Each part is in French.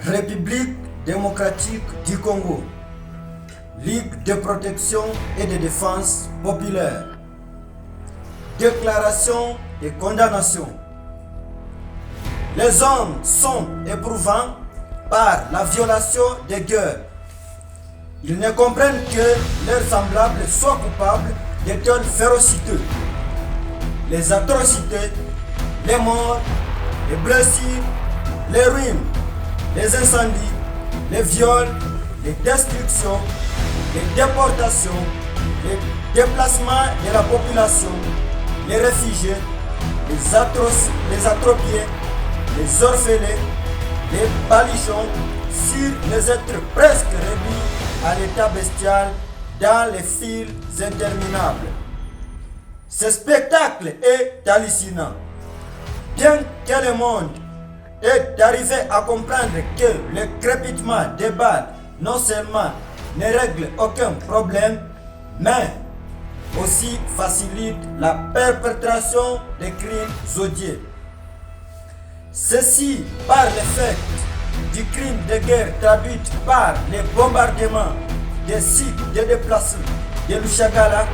République démocratique du Congo, Ligue de protection et de défense populaire, déclaration et condamnation. Les hommes sont éprouvants par la violation des guerres. Ils ne comprennent que leurs semblables soient coupables de telles férocités. Les atrocités, les morts, les blessures, les ruines, les incendies, les viols, les destructions, les déportations, les déplacements de la population, les réfugiés, les attropiés, les orphelins, les balichons sur les êtres presque réduits à l'état bestial dans les files interminables. Ce spectacle est hallucinant. Bien que le monde ait arrivé à comprendre que le crépitement des balles non seulement ne règle aucun problème, mais aussi facilite la perpétration des crimes odieux. Ceci par l'effet du crime de guerre traduit par les bombardements des sites de déplacement de Lushagala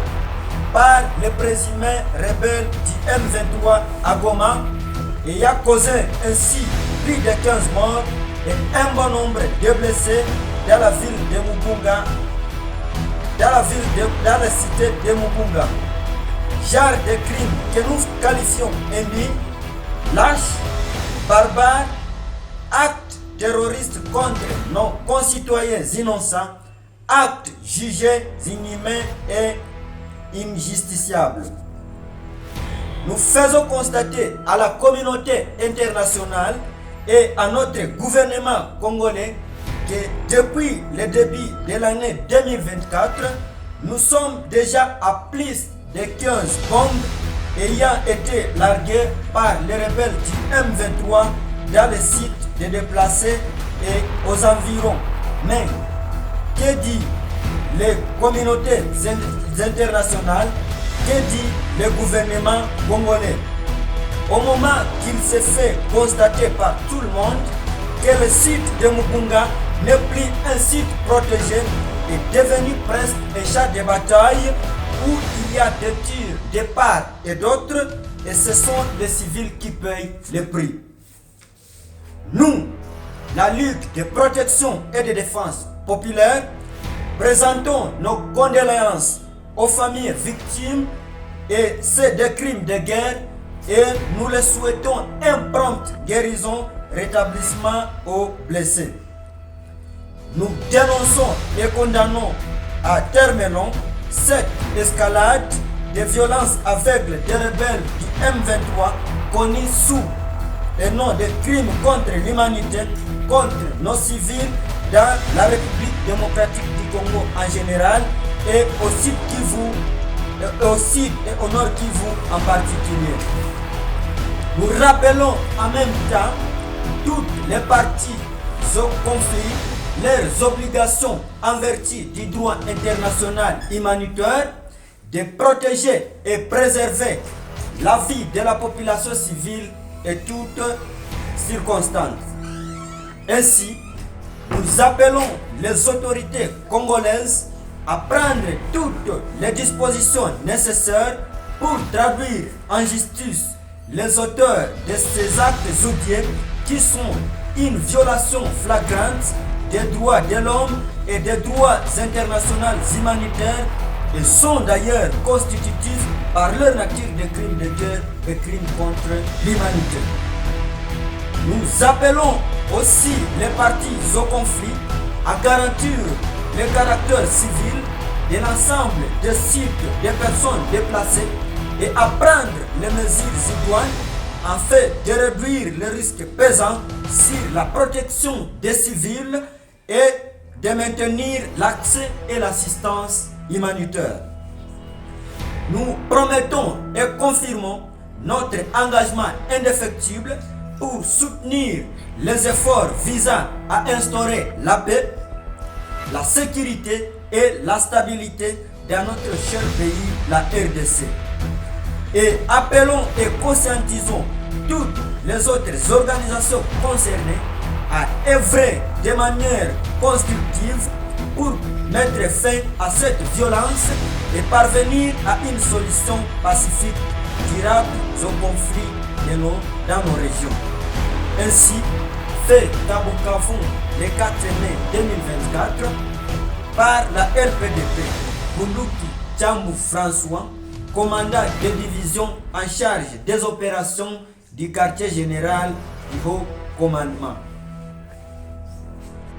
par les présumés rebelles du M23 à Goma et a causé ainsi plus de 15 morts et un bon nombre de blessés dans la ville de Mugunga, dans la cité de Mugunga. Genre de crimes que nous qualifions impies, lâches, barbares, actes terroristes contre nos concitoyens innocents, actes jugés inhumains et injusticiables. Nous faisons constater à la communauté internationale et à notre gouvernement congolais que depuis le début de l'année 2024, nous sommes déjà à plus de 15 bombes ayant été larguées par les rebelles du M23 dans les sites de déplacés et aux environs. Mais que dit les communautés internationales? Que dit le gouvernement congolais? Au moment qu'il s'est fait constater par tout le monde que le site de Mugunga n'est plus un site protégé, est devenu presque un champ de bataille où il y a des tirs de part et d'autre, et ce sont les civils qui payent le prix. Nous, la Ligue de protection et de défense populaire, présentons nos condoléances aux familles victimes et ceux des crimes de guerre et nous les souhaitons une prompte guérison, rétablissement aux blessés. Nous dénonçons et condamnons à terme long cette escalade de violences aveugles des rebelles du M23 connus sous le nom de crimes contre l'humanité, contre nos civils dans la République démocratique du Congo en général et au Sud Kivu et au Nord Kivu en particulier. Nous rappelons en même temps toutes les parties au conflit leurs obligations en vertu du droit international humanitaire de protéger et préserver la vie de la population civile et toutes circonstances. Ainsi, nous appelons les autorités congolaises à prendre toutes les dispositions nécessaires pour traduire en justice les auteurs de ces actes odieux qui sont une violation flagrante des droits de l'homme et des droits internationaux humanitaires et sont d'ailleurs constitutifs par leur nature de crimes de guerre et crimes contre l'humanité. Nous appelons aussi les parties au conflit à garantir le caractère civil de l'ensemble des sites des personnes déplacées et à prendre les mesures idoines afin de réduire les risques pesants sur la protection des civils et de maintenir l'accès et l'assistance humanitaire. Nous promettons et confirmons notre engagement indéfectible pour soutenir les efforts visant à instaurer la paix, la sécurité et la stabilité dans notre cher pays, la RDC. Et appelons et conscientisons toutes les autres organisations concernées a œuvré de manière constructive pour mettre fin à cette violence et parvenir à une solution pacifique durable aux conflits dans nos régions. Ainsi, fait à Bukavu le 4 mai 2024 par la RPDP, Bunduki Tchambou François, commandant de division en charge des opérations du quartier général du Haut Commandement.